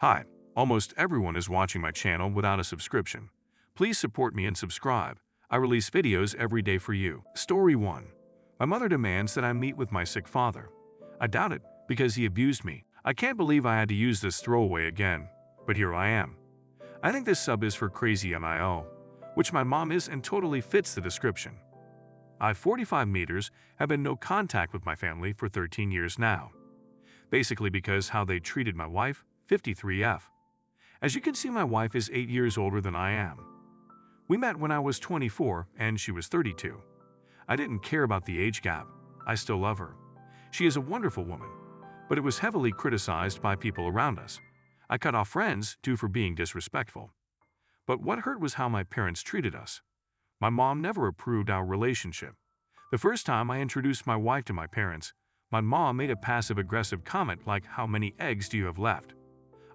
Hi, almost everyone is watching my channel without a subscription. Please support me and subscribe. I release videos every day for you. Story 1. My mother demands that I meet with my sick father. I doubt it, because he abused me. I can't believe I had to use this throwaway again, but here I am. I think this sub is for crazy MIO, which my mom is and totally fits the description. I, 45 meters, have been no contact with my family for 13 years now. Basically because how they treated my wife, 53F. As you can see, my wife is 8 years older than I am. We met when I was 24 and she was 32. I didn't care about the age gap. I still love her. She is a wonderful woman, but it was heavily criticized by people around us. I cut off friends too for being disrespectful. But what hurt was how my parents treated us. My mom never approved our relationship. The first time I introduced my wife to my parents, my mom made a passive-aggressive comment like, "How many eggs do you have left?"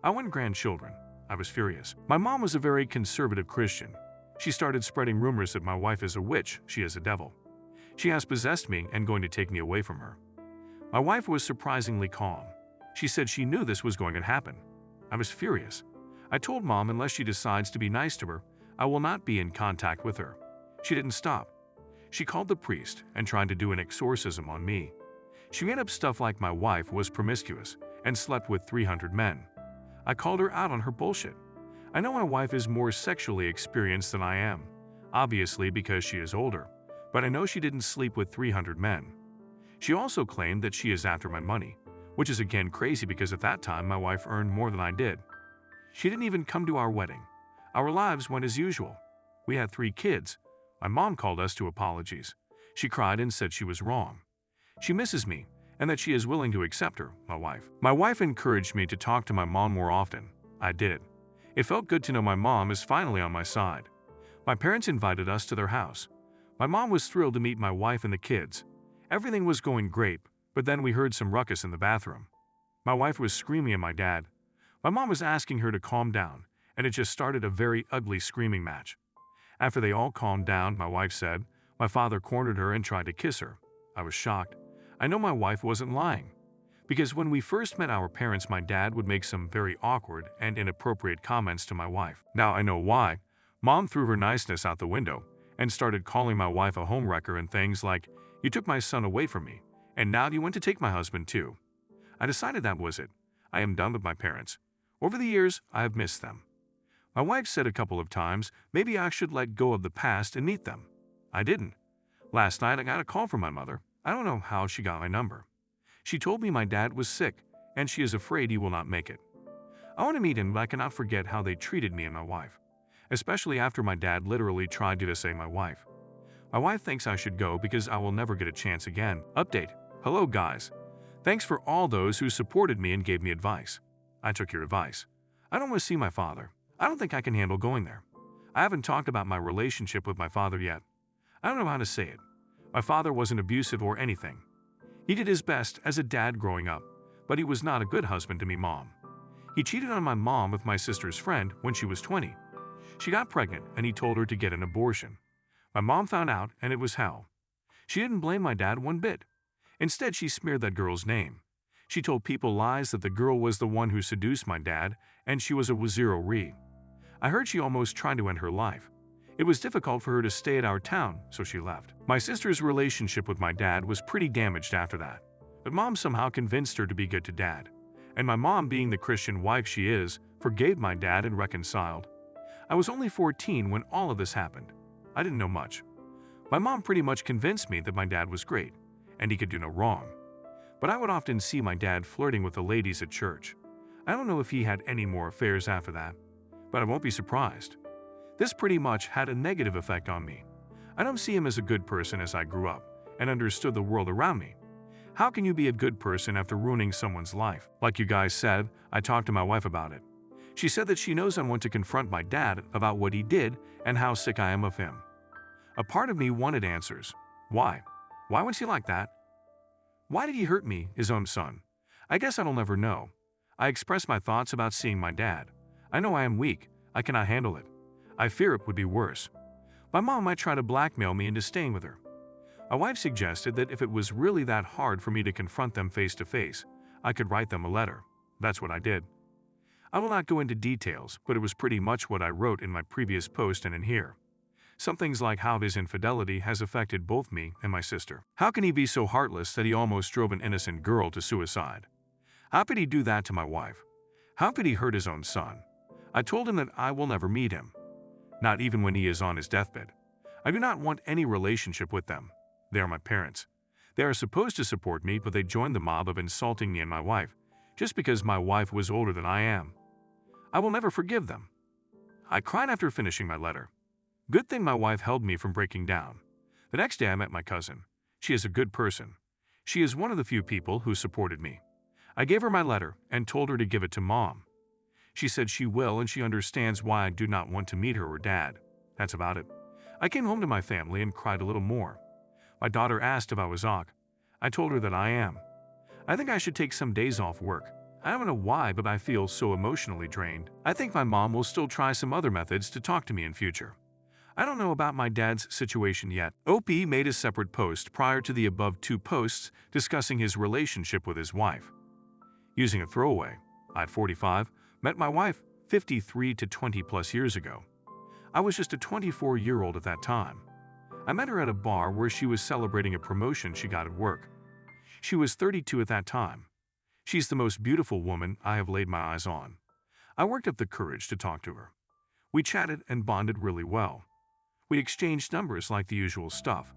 I want grandchildren. I was furious. My mom was a very conservative Christian. She started spreading rumors that my wife is a witch, she is a devil. She has possessed me and going to take me away from her. My wife was surprisingly calm. She said she knew this was going to happen. I was furious. I told Mom unless she decides to be nice to her, I will not be in contact with her. She didn't stop. She called the priest and tried to do an exorcism on me. She made up stuff like my wife was promiscuous and slept with 300 men. I called her out on her bullshit. I know my wife is more sexually experienced than I am, obviously because she is older, but I know she didn't sleep with 300 men. She also claimed that she is after my money, which is again crazy because at that time my wife earned more than I did. She didn't even come to our wedding. Our lives went as usual. We had 3 kids. My mom called us to apologies. She cried and said she was wrong. She misses me and that she is willing to accept her, my wife. My wife encouraged me to talk to my mom more often. I did. It felt good to know my mom is finally on my side. My parents invited us to their house. My mom was thrilled to meet my wife and the kids. Everything was going great, but then we heard some ruckus in the bathroom. My wife was screaming at my dad. My mom was asking her to calm down, and it just started a very ugly screaming match. After they all calmed down, my wife said, my father cornered her and tried to kiss her. I was shocked. I know my wife wasn't lying. Because when we first met our parents, my dad would make some very awkward and inappropriate comments to my wife. Now I know why. Mom threw her niceness out the window and started calling my wife a homewrecker and things like, "You took my son away from me, and now you want to take my husband too." I decided that was it. I am done with my parents. Over the years, I have missed them. My wife said a couple of times, maybe I should let go of the past and meet them. I didn't. Last night I got a call from my mother. I don't know how she got my number. She told me my dad was sick, and she is afraid he will not make it. I want to meet him, but I cannot forget how they treated me and my wife, especially after my dad literally tried to disown my wife. My wife thinks I should go because I will never get a chance again. Update. Hello guys. Thanks for all those who supported me and gave me advice. I took your advice. I don't want to see my father. I don't think I can handle going there. I haven't talked about my relationship with my father yet. I don't know how to say it. My father wasn't abusive or anything. He did his best as a dad growing up, but he was not a good husband to me, Mom. He cheated on my mom with my sister's friend when she was 20. She got pregnant and he told her to get an abortion. My mom found out and it was hell. She didn't blame my dad one bit. Instead, she smeared that girl's name. She told people lies that the girl was the one who seduced my dad and she was a waziro-re. I heard she almost tried to end her life. It was difficult for her to stay at our town, so she left. My sister's relationship with my dad was pretty damaged after that, but Mom somehow convinced her to be good to Dad. And my mom, being the Christian wife she is, forgave my dad and reconciled. I was only 14 when all of this happened. I didn't know much. My mom pretty much convinced me that my dad was great, and he could do no wrong. But I would often see my dad flirting with the ladies at church. I don't know if he had any more affairs after that, but I won't be surprised. This pretty much had a negative effect on me. I don't see him as a good person as I grew up and understood the world around me. How can you be a good person after ruining someone's life? Like you guys said, I talked to my wife about it. She said that she knows I want to confront my dad about what he did and how sick I am of him. A part of me wanted answers. Why? Why was he like that? Why did he hurt me, his own son? I guess I'll never know. I expressed my thoughts about seeing my dad. I know I am weak. I cannot handle it. I fear it would be worse. My mom might try to blackmail me into staying with her. My wife suggested that if it was really that hard for me to confront them face to face, I could write them a letter. That's what I did. I will not go into details, but it was pretty much what I wrote in my previous post and in here. Some things like how his infidelity has affected both me and my sister. How can he be so heartless that he almost drove an innocent girl to suicide? How could he do that to my wife? How could he hurt his own son? I told him that I will never meet him, not even when he is on his deathbed. I do not want any relationship with them. They are my parents. They are supposed to support me, but they joined the mob of insulting me and my wife, just because my wife was older than I am. I will never forgive them. I cried after finishing my letter. Good thing my wife held me from breaking down. The next day I met my cousin. She is a good person. She is one of the few people who supported me. I gave her my letter and told her to give it to Mom. She said she will, and she understands why I do not want to meet her or Dad. That's about it. I came home to my family and cried a little more. My daughter asked if I was OK. I told her that I am. I think I should take some days off work. I don't know why, but I feel so emotionally drained. I think my mom will still try some other methods to talk to me in future. I don't know about my dad's situation yet. OP made a separate post prior to the above two posts discussing his relationship with his wife. Using a throwaway, I, at 45, met my wife 53 to 20 plus years ago. I was just a 24-year-old at that time. I met her at a bar where she was celebrating a promotion she got at work. She was 32 at that time. She's the most beautiful woman I have laid my eyes on. I worked up the courage to talk to her. We chatted and bonded really well. We exchanged numbers like the usual stuff.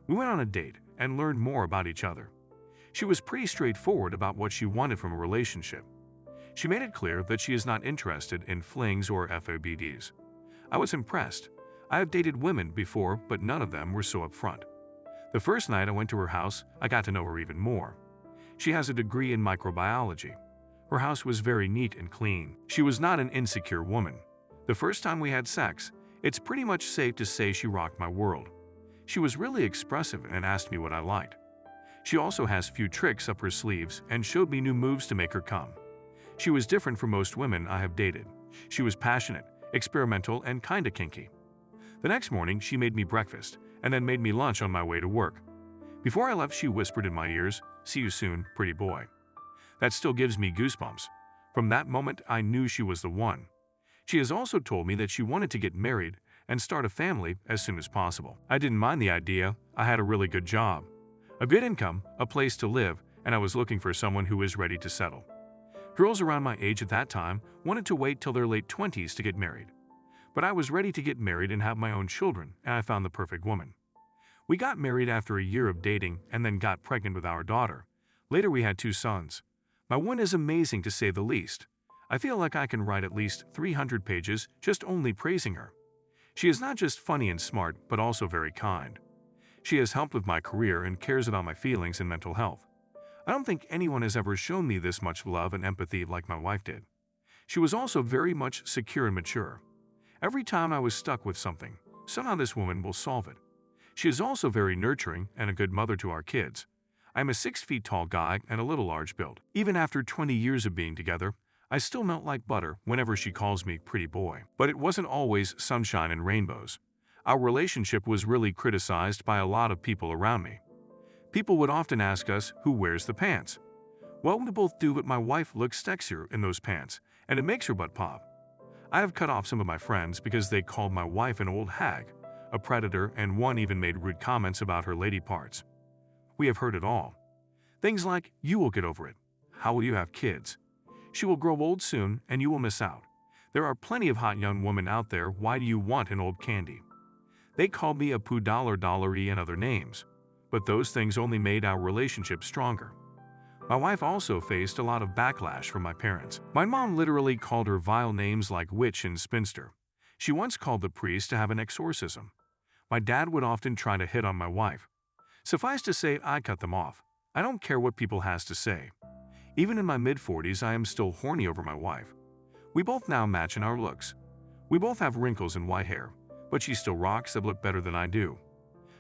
We went on a date and learned more about each other. She was pretty straightforward about what she wanted from a relationship. She made it clear that she is not interested in flings or FOBDs. I was impressed. I have dated women before, but none of them were so upfront. The first night I went to her house, I got to know her even more. She has a degree in microbiology. Her house was very neat and clean. She was not an insecure woman. The first time we had sex, it's pretty much safe to say she rocked my world. She was really expressive and asked me what I liked. She also has few tricks up her sleeves and showed me new moves to make her come. She was different from most women I have dated. She was passionate, experimental, and kinda kinky. The next morning, she made me breakfast and then made me lunch on my way to work. Before I left, she whispered in my ears, "See you soon, pretty boy." That still gives me goosebumps. From that moment, I knew she was the one. She has also told me that she wanted to get married and start a family as soon as possible. I didn't mind the idea. I had a really good job, a good income, a place to live, and I was looking for someone who is ready to settle. Girls around my age at that time wanted to wait till their late 20s to get married. But I was ready to get married and have my own children, and I found the perfect woman. We got married after a year of dating and then got pregnant with our daughter. Later we had 2 sons. My one is amazing to say the least. I feel like I can write at least 300 pages just only praising her. She is not just funny and smart, but also very kind. She has helped with my career and cares about my feelings and mental health. I don't think anyone has ever shown me this much love and empathy like my wife did. She was also very much secure and mature. Every time I was stuck with something, somehow this woman will solve it. She is also very nurturing and a good mother to our kids. I'm a 6 feet tall guy and a little large build. Even after 20 years of being together, I still melt like butter whenever she calls me pretty boy. But it wasn't always sunshine and rainbows. Our relationship was really criticized by a lot of people around me. People would often ask us, who wears the pants? Well, we both do, but my wife looks sexier in those pants, and it makes her butt pop. I have cut off some of my friends because they called my wife an old hag, a predator, and one even made rude comments about her lady parts. We have heard it all. Things like, "You will get over it. How will you have kids? She will grow old soon and you will miss out. There are plenty of hot young women out there. Why do you want an old candy?" They called me a poo dollar-y and other names, but those things only made our relationship stronger. My wife also faced a lot of backlash from my parents. My mom literally called her vile names like witch and spinster. She once called the priest to have an exorcism. My dad would often try to hit on my wife. Suffice to say, I cut them off. I don't care what people has to say. Even in my mid-40s, I am still horny over my wife. We both now match in our looks. We both have wrinkles and white hair, but she still rocks that look better than I do.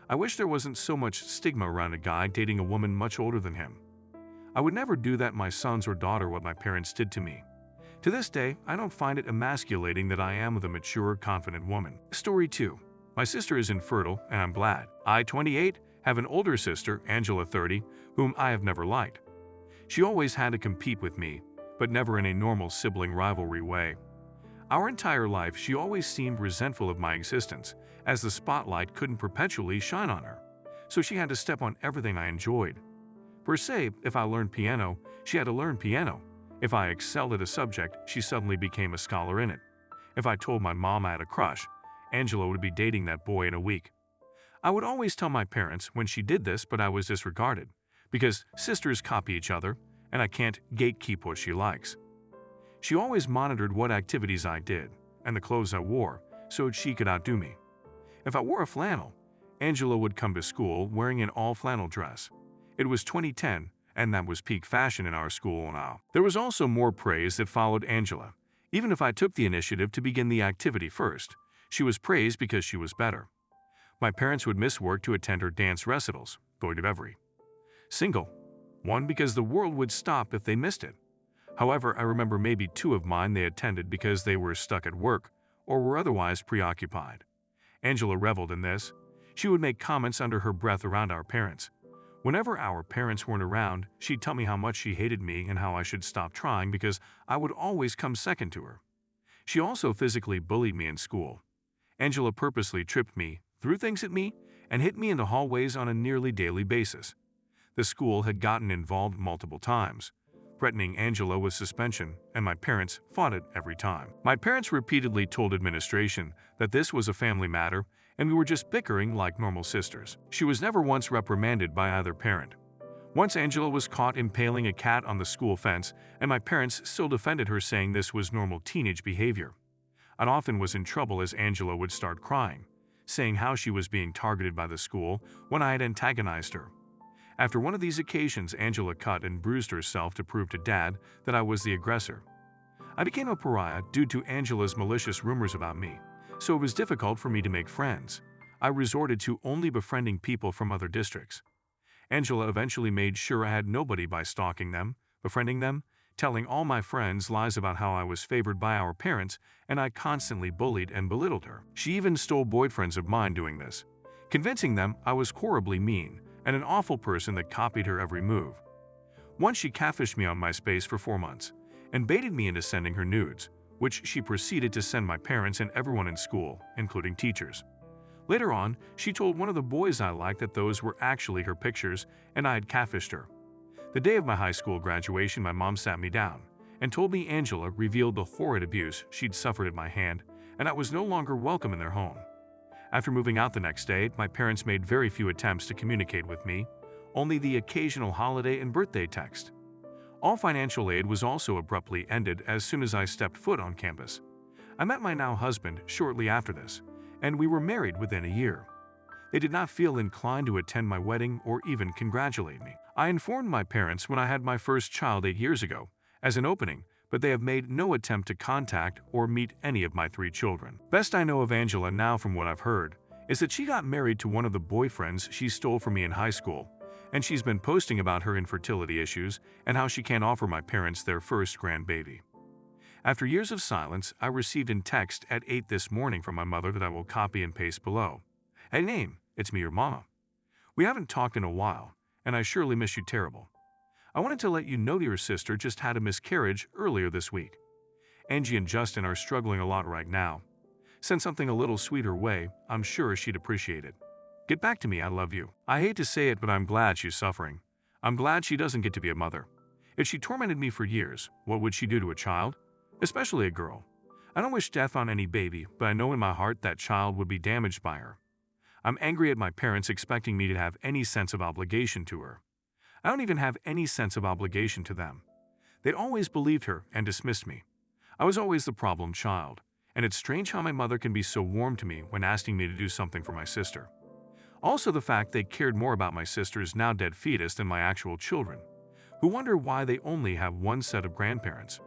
I wish there wasn't so much stigma around a guy dating a woman much older than him. I would never do that my sons or daughter what my parents did to me. To this day, I don't find it emasculating that I am with a mature, confident woman. Story 2. My sister is infertile, and I'm glad. I, 28, have an older sister, Angela, 30, whom I have never liked. She always had to compete with me, but never in a normal sibling rivalry way. Our entire life, she always seemed resentful of my existence, as the spotlight couldn't perpetually shine on her, so she had to step on everything I enjoyed. Per se, if I learned piano, she had to learn piano. If I excelled at a subject, she suddenly became a scholar in it. If I told my mom I had a crush, Angela would be dating that boy in a week. I would always tell my parents when she did this, but I was disregarded, because sisters copy each other, and I can't gatekeep what she likes. She always monitored what activities I did, and the clothes I wore, so she could outdo me. If I wore a flannel, Angela would come to school wearing an all-flannel dress. It was 2010, and that was peak fashion in our school now. There was also more praise that followed Angela. Even if I took the initiative to begin the activity first, she was praised because she was better. My parents would miss work to attend her dance recitals, going to every single one because the world would stop if they missed it. However, I remember maybe 2 of mine they attended because they were stuck at work or were otherwise preoccupied. Angela reveled in this. She would make comments under her breath around our parents. Whenever our parents weren't around, she'd tell me how much she hated me and how I should stop trying because I would always come second to her. She also physically bullied me in school. Angela purposely tripped me, threw things at me, and hit me in the hallways on a nearly daily basis. The school had gotten involved multiple times, threatening Angela with suspension, and my parents fought it every time. My parents repeatedly told administration that this was a family matter and we were just bickering like normal sisters. She was never once reprimanded by either parent. Once Angela was caught impaling a cat on the school fence, and my parents still defended her, saying this was normal teenage behavior. I often was in trouble as Angela would start crying, saying how she was being targeted by the school when I had antagonized her. After one of these occasions, Angela cut and bruised herself to prove to Dad that I was the aggressor. I became a pariah due to Angela's malicious rumors about me, so it was difficult for me to make friends. I resorted to only befriending people from other districts. Angela eventually made sure I had nobody by stalking them, befriending them, telling all my friends lies about how I was favored by our parents, and I constantly bullied and belittled her. She even stole boyfriends of mine doing this, convincing them I was horribly mean and an awful person that copied her every move. Once she catfished me on MySpace for 4 months and baited me into sending her nudes, which she proceeded to send my parents and everyone in school, including teachers. Later on, she told one of the boys I liked that those were actually her pictures and I had catfished her. The day of my high school graduation, my mom sat me down and told me Angela revealed the horrid abuse she'd suffered at my hand, and I was no longer welcome in their home. After moving out the next day, my parents made very few attempts to communicate with me, only the occasional holiday and birthday text. All financial aid was also abruptly ended as soon as I stepped foot on campus. I met my now husband shortly after this, and we were married within a year. They did not feel inclined to attend my wedding or even congratulate me. I informed my parents when I had my first child 8 years ago, as an opening, but they have made no attempt to contact or meet any of my 3 children. Best I know of Angela now, from what I've heard, is that she got married to one of the boyfriends she stole from me in high school, and she's been posting about her infertility issues and how she can't offer my parents their first grandbaby. After years of silence, I received a text at 8 this morning from my mother that I will copy and paste below. Hey name, it's me, your mama. We haven't talked in a while, and I surely miss you terrible. I wanted to let you know that your sister just had a miscarriage earlier this week. Angie and Justin are struggling a lot right now. Send something a little sweet her way, I'm sure she'd appreciate it. Get back to me, I love you. I hate to say it, but I'm glad she's suffering. I'm glad she doesn't get to be a mother. If she tormented me for years, what would she do to a child? Especially a girl. I don't wish death on any baby, but I know in my heart that child would be damaged by her. I'm angry at my parents expecting me to have any sense of obligation to her. I don't even have any sense of obligation to them. They'd always believed her and dismissed me. I was always the problem child, and it's strange how my mother can be so warm to me when asking me to do something for my sister. Also the fact they cared more about my sister's now dead fetus than my actual children, who wonder why they only have one set of grandparents.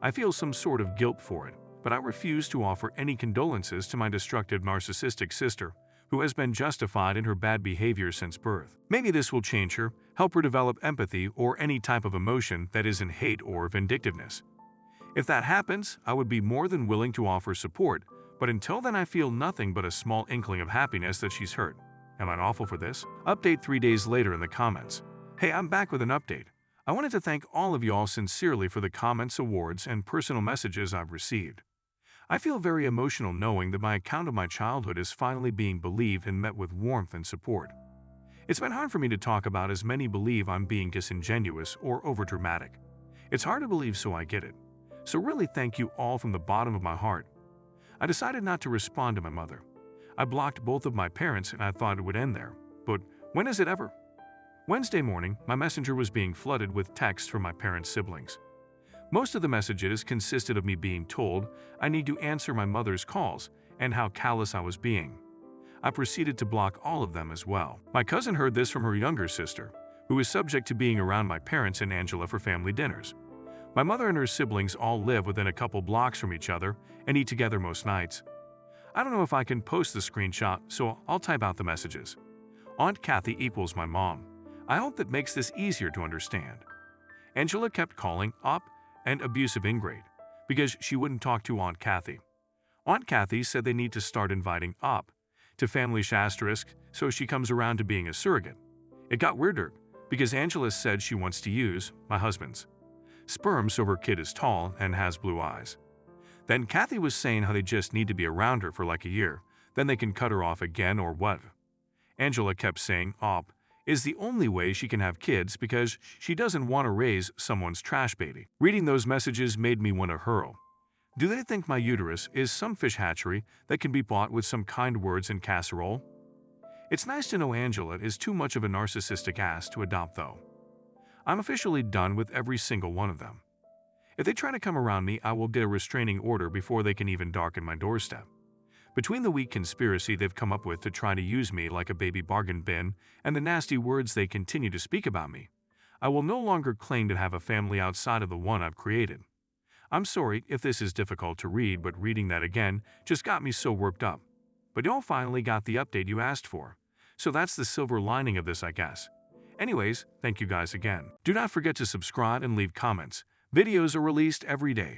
I feel some sort of guilt for it, but I refuse to offer any condolences to my destructive narcissistic sister, who has been justified in her bad behavior since birth. Maybe this will change her, help her develop empathy or any type of emotion that isn't hate or vindictiveness. If that happens, I would be more than willing to offer support, but until then I feel nothing but a small inkling of happiness that she's hurt. Am I awful for this? Update 3 days later in the comments. Hey, I'm back with an update. I wanted to thank all of y'all sincerely for the comments, awards, and personal messages I've received. I feel very emotional knowing that my account of my childhood is finally being believed and met with warmth and support. It's been hard for me to talk about as many believe I'm being disingenuous or overdramatic. It's hard to believe, so I get it. So really thank you all from the bottom of my heart. I decided not to respond to my mother. I blocked both of my parents and I thought it would end there. But when is it ever? Wednesday morning, my messenger was being flooded with texts from my parents' siblings. Most of the messages consisted of me being told I need to answer my mother's calls and how callous I was being. I proceeded to block all of them as well. My cousin heard this from her younger sister, who is subject to being around my parents and Angela for family dinners. My mother and her siblings all live within a couple blocks from each other and eat together most nights. I don't know if I can post the screenshot, so I'll type out the messages. Aunt Kathy equals my mom. I hope that makes this easier to understand. Angela kept calling up and abusive ingrate because she wouldn't talk to Aunt Kathy. Aunt Kathy said they need to start inviting up to family asterisk so she comes around to being a surrogate. It got weirder because Angela said she wants to use my husband's sperm so her kid is tall and has blue eyes. Then Kathy was saying how they just need to be around her for like a year, then they can cut her off again or what. Angela kept saying op is the only way she can have kids because she doesn't want to raise someone's trash baby. Reading those messages made me want to hurl. Do they think my uterus is some fish hatchery that can be bought with some kind words and casserole? It's nice to know Angela is too much of a narcissistic ass to adopt though. I'm officially done with every single one of them. If they try to come around me, I will get a restraining order before they can even darken my doorstep. Between the weak conspiracy they've come up with to try to use me like a baby bargain bin and the nasty words they continue to speak about me, I will no longer claim to have a family outside of the one I've created. I'm sorry if this is difficult to read, but reading that again just got me so worked up. But y'all finally got the update you asked for. So that's the silver lining of this, I guess. Anyways, thank you guys again. Do not forget to subscribe and leave comments. Videos are released every day.